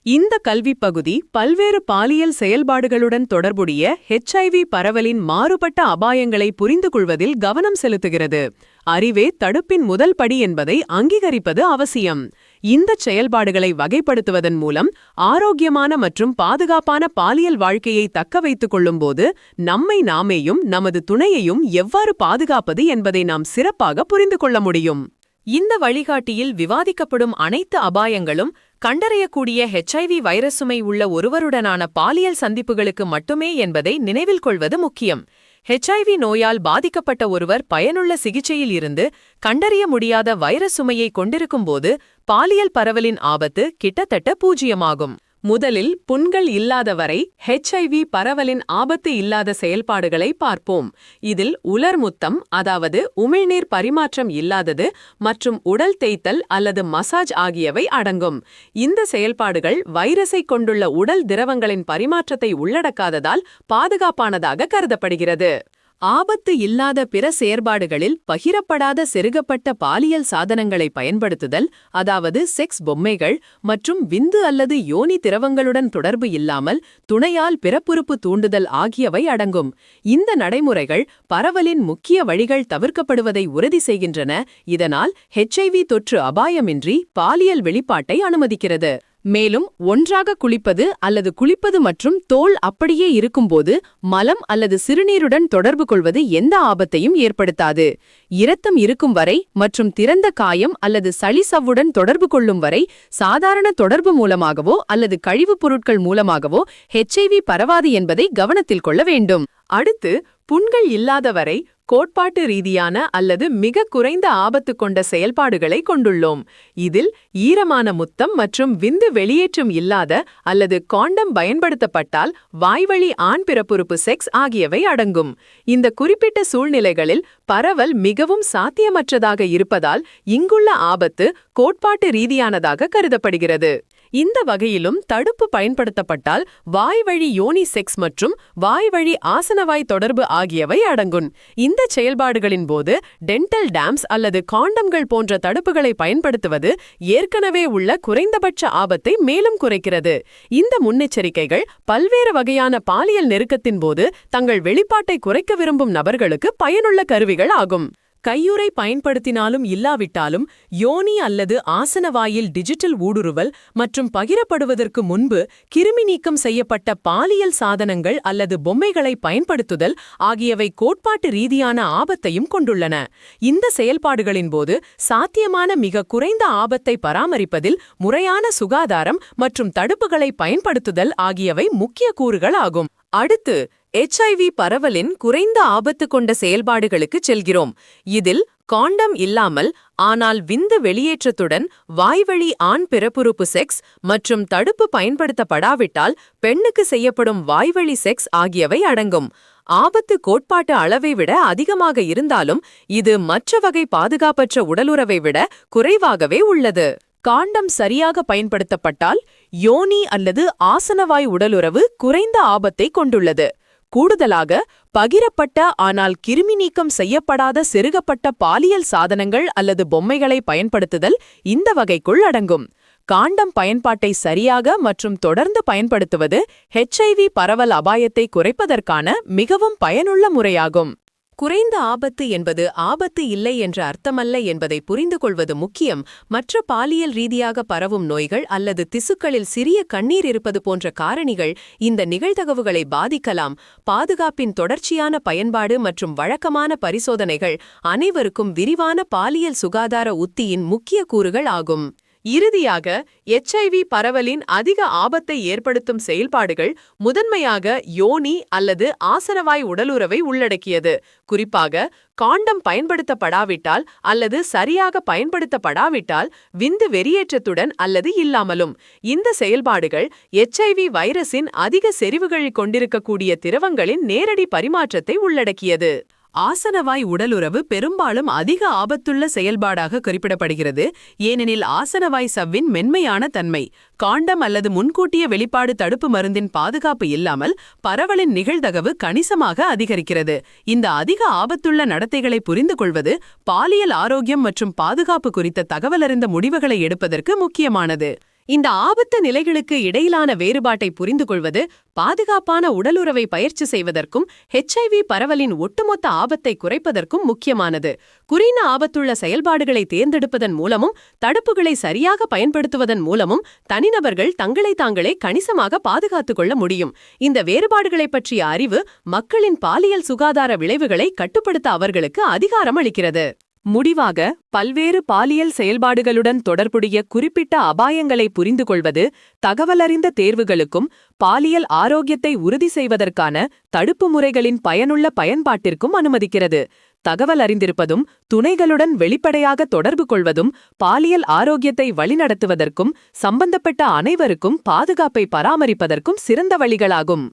இந்த கல்விப் பகுதி பல்வேறு பாலியல் செயல்பாடுகளுடன் தொடர்புடைய HIV பரவலின் மாறுபட்ட அபாயங்களை புரிந்து கொள்வதில் கவனம் செலுத்துகிறது. அறிவே தடுப்பின் முதல் படி என்பதை அங்கீகரிப்பது அவசியம். இந்த செயல்பாடுகளை வகைப்படுத்துவதன் மூலம் ஆரோக்கியமான மற்றும் பாதுகாப்பான பாலியல் வாழ்க்கையை தக்க வைத்துக் கொள்ளும்போது நம்மை நாமேயும் நமது துணையையும் எவ்வாறு பாதுகாப்பது என்பதை நாம் சிறப்பாக புரிந்து கொள்ள முடியும். இந்த வழிகாட்டியில் விவாதிக்கப்படும் அனைத்து அபாயங்களும் கண்டறியக்கூடிய HIV வைரஸ் சுமை உள்ள ஒருவருடனான பாலியல் சந்திப்புகளுக்கு மட்டுமே என்பதை நினைவில் கொள்வது முக்கியம். HIV நோயால் பாதிக்கப்பட்ட ஒருவர் பயனுள்ள சிகிச்சையில் இருந்து கண்டறிய முடியாத வைரஸ் சுமையை கொண்டிருக்கும்போது பாலியல் பரவலின் ஆபத்து கிட்டத்தட்ட பூஜ்ஜியமாகும். முதலில் புண்கள் இல்லாதவரை HIV பரவலின் ஆபத்து இல்லாத செயல்பாடுகளை பார்ப்போம். இதில் உலர்முத்தம், அதாவது உமிழ்நீர் பரிமாற்றம் இல்லாதது மற்றும் உடல் தேய்த்தல் அல்லது மசாஜ் ஆகியவை அடங்கும். இந்த செயல்பாடுகள் வைரஸை கொண்டுள்ள உடல் திரவங்களின் பரிமாற்றத்தை உள்ளடக்காததால் பாதுகாப்பானதாக கருதப்படுகிறது. ஆபத்து இல்லாத பிற செயற்பாடுகளில் பகிரப்படாத செருகப்பட்ட பாலியல் சாதனங்களை பயன்படுத்துதல், அதாவது செக்ஸ் பொம்மைகள் மற்றும் விந்து அல்லது யோனி திரவங்களுடன் தொடர்பு இல்லாமல் துணையால் பிறப்புறுப்பு தூண்டுதல் ஆகியவை அடங்கும். இந்த நடைமுறைகள் பரவலின் முக்கிய வழிகள் தவிர்க்கப்படுவதை உறுதி செய்கின்றன. இதனால் HIV தொற்று அபாயமின்றி பாலியல் வெளிப்பாட்டை அனுமதிக்கிறது. மேலும் ஒன்றாக குளிப்பது அல்லது குளிப்பது மற்றும் தோல் அப்படியே இருக்கும்போது மலம் அல்லது சிறுநீருடன் தொடர்பு கொள்வது எந்த ஆபத்தையும் ஏற்படுத்தாது. இரத்தம் இருக்கும் வரை மற்றும் திறந்த காயம் அல்லது சளி சவ்வுடன் தொடர்பு கொள்ளும் வரை சாதாரண தொடர்பு மூலமாகவோ அல்லது கழிவுப் பொருட்கள் மூலமாகவோ HIV பரவாது என்பதை கவனத்தில் கொள்ள வேண்டும். அடுத்து, புண்கள் இல்லாதவரை கோட்பாட்டு ரீதியான அல்லது மிக குறைந்த ஆபத்து கொண்ட செயல்பாடுகளை கொண்டுள்ளோம். இதில் ஈரமான முத்தம் மற்றும் விந்து வெளியேற்றம் இல்லாத அல்லது காண்டம் பயன்படுத்தப்பட்டால் வாய்வழி ஆண் பிறப்புறுப்பு செக்ஸ் ஆகியவை அடங்கும். இந்த குறிப்பிட்ட சூழ்நிலைகளில் பரவல் மிகவும் சாத்தியமற்றதாக இருப்பதால் இங்குள்ள ஆபத்து கோட்பாட்டு ரீதியானதாக கருதப்படுகிறது. இந்த வகையிலும் தடுப்பு பயன்படுத்தப்பட்டால் வாய்வழி யோனி செக்ஸ் மற்றும் வாய்வழி ஆசனவாய் தொடர்பு ஆகியவை அடங்கும். இந்த செயல்பாடுகளின் போது டென்டல் டாம்ஸ் அல்லது காண்டம்கள் போன்ற தடுப்புகளை பயன்படுத்துவது ஏற்கனவே உள்ள குறைந்தபட்ச ஆபத்தை மேலும் குறைக்கிறது. இந்த முன்னெச்சரிக்கைகள் பல்வேறு வகையான பாலியல் நெருக்கத்தின் போது தங்கள் வெளிப்பாட்டை குறைக்க விரும்பும் நபர்களுக்கு பயனுள்ள கருவிகள் ஆகும். கையுறை பயன்படுத்தினாலும் இல்லாவிட்டாலும் யோனி அல்லது ஆசனவாயில் டிஜிட்டல் ஊடுருவல் மற்றும் பகிரப்படுவதற்கு முன்பு கிருமி நீக்கம் செய்யப்பட்ட பாலியல் சாதனங்கள் அல்லது பொம்மைகளை பயன்படுத்துதல் ஆகியவை கோட்பாட்டு ரீதியான ஆபத்தையும் கொண்டுள்ளன. இந்த செயல்பாடுகளின் போது சாத்தியமான மிக குறைந்த ஆபத்தை பராமரிப்பதில் முறையான சுகாதாரம் மற்றும் தடுப்புகளை பயன்படுத்துதல் ஆகியவை முக்கிய கூறுகள் ஆகும். அடுத்து, HIV பரவலின் குறைந்த ஆபத்து கொண்ட செயல்பாடுகளுக்கு செல்கிறோம். இதில் காண்டம் இல்லாமல் ஆனால் விந்து வெளியேற்றத்துடன் வாய்வழி ஆண் பிறப்புறுப்பு செக்ஸ் மற்றும் தடுப்பு பயன்படுத்தப்படாவிட்டால் பெண்ணுக்கு செய்யப்படும் வாய்வழி செக்ஸ் ஆகியவை அடங்கும். ஆபத்து கோட்பாட்டு அளவை விட அதிகமாக இருந்தாலும் இது மற்ற வகை பாதுகாப்பற்ற உடலுறவை விட குறைவாகவே உள்ளது. காண்டம் சரியாக பயன்படுத்தப்பட்டால் யோனி அல்லது ஆசனவாய் உடலுறவு குறைந்த ஆபத்தை கொண்டுள்ளது. கூடுதலாக, பகிரப்பட்ட ஆனால் கிருமி நீக்கம் செய்யப்படாத செருகப்பட்ட பாலியல் சாதனங்கள் அல்லது பொம்மைகளை பயன்படுத்துதல் இந்த வகைக்குள் அடங்கும். காண்டம் பயன்பாட்டை சரியாக மற்றும் தொடர்ந்து பயன்படுத்துவது HIV பரவல் அபாயத்தை குறைப்பதற்கான மிகவும் பயனுள்ள முறையாகும். குறைந்த ஆபத்து என்பது ஆபத்து இல்லை என்ற அர்த்தமல்ல என்பதை புரிந்து கொள்வது முக்கியம். மற்ற பாலியல் ரீதியாக பரவும் நோய்கள் அல்லது திசுக்களில் சிறிய கண்ணீர் இருப்பது போன்ற காரணிகள் இந்த நிகழ்தகவுகளை பாதிக்கலாம். பாதுகாப்பின் தொடர்ச்சியான பயன்பாடு மற்றும் வழக்கமான பரிசோதனைகள் அனைவருக்கும் விரிவான பாலியல் சுகாதார உத்தியின் முக்கிய கூறுகள் ஆகும். இறுதியாக, HIV பரவலின் அதிக ஆபத்தை ஏற்படுத்தும் செயல்பாடுகள் முதன்மையாக யோனி அல்லது ஆசனவாய் உடலுறவை உள்ளடக்கியது. குறிப்பாக, காண்டம் பயன்படுத்தப்படாவிட்டால் அல்லது சரியாக பயன்படுத்தப்படாவிட்டால் விந்து வெறியேற்றத்துடன் அல்லது இல்லாமலும். இந்த செயல்பாடுகள் HIV வைரஸின் அதிக செறிவுகளில் கொண்டிருக்கக்கூடிய திரவங்களின் நேரடி பரிமாற்றத்தை உள்ளடக்கியது. ஆசனவாய் உடலுறவு பெரும்பாலும் அதிக ஆபத்துள்ள செயல்பாடாக குறிப்பிடப்படுகிறது. ஏனெனில் ஆசனவாய் சவ்வின் மென்மையான தன்மை காண்டம் அல்லது முன்கூட்டிய வெளிப்பாடு தடுப்பு மருந்தின் பாதுகாப்பு இல்லாமல் பரவலின் நிகழ்தகவு கணிசமாக அதிகரிக்கிறது. இந்த அதிக ஆபத்துள்ள நடத்தைகளை புரிந்து கொள்வது பாலியல் ஆரோக்கியம் மற்றும் பாதுகாப்பு குறித்த தகவலறிந்த முடிவுகளை எடுப்பதற்கு முக்கியமானது. இந்த ஆபத்து நிலைகளுக்கு இடையிலான வேறுபாட்டை புரிந்து கொள்வது பாதுகாப்பான உடலுறவை பயிற்சி செய்வதற்கும் HIV பரவலின் ஒட்டுமொத்த ஆபத்தை குறைப்பதற்கும் முக்கியமானது. குறைந்த ஆபத்துள்ள செயல்பாடுகளை தேர்ந்தெடுப்பதன் மூலமும் தடுப்புகளை சரியாக பயன்படுத்துவதன் மூலமும் தனிநபர்கள் தங்களை தாங்களே கணிசமாக பாதுகாத்துக் கொள்ள முடியும். இந்த வேறுபாடுகளைப் பற்றிய அறிவு மக்களின் பாலியல் சுகாதார விளைவுகளை கட்டுப்படுத்த அவர்களுக்கு அதிகாரம் அளிக்கிறது. முடிவாக, பல்வேறு பாலியல் செயல்பாடுகளுடன் தொடர்புடைய குறிப்பிட்ட அபாயங்களை புரிந்து கொள்வது தகவலறிந்த தேர்வுகளுக்கும் பாலியல் ஆரோக்கியத்தை உறுதி செய்வதற்கான தடுப்பு முறைகளின் பயனுள்ள பயன்பாட்டிற்கும் அனுமதிக்கிறது. தகவல் அறிந்திருப்பதும் துணைகளுடன் வெளிப்படையாக தொடர்பு கொள்வதும் பாலியல் ஆரோக்கியத்தை வழிநடத்துவதற்கும் சம்பந்தப்பட்ட அனைவருக்கும் பாதுகாப்பை பராமரிப்பதற்கும் சிறந்த வழிகளாகும்.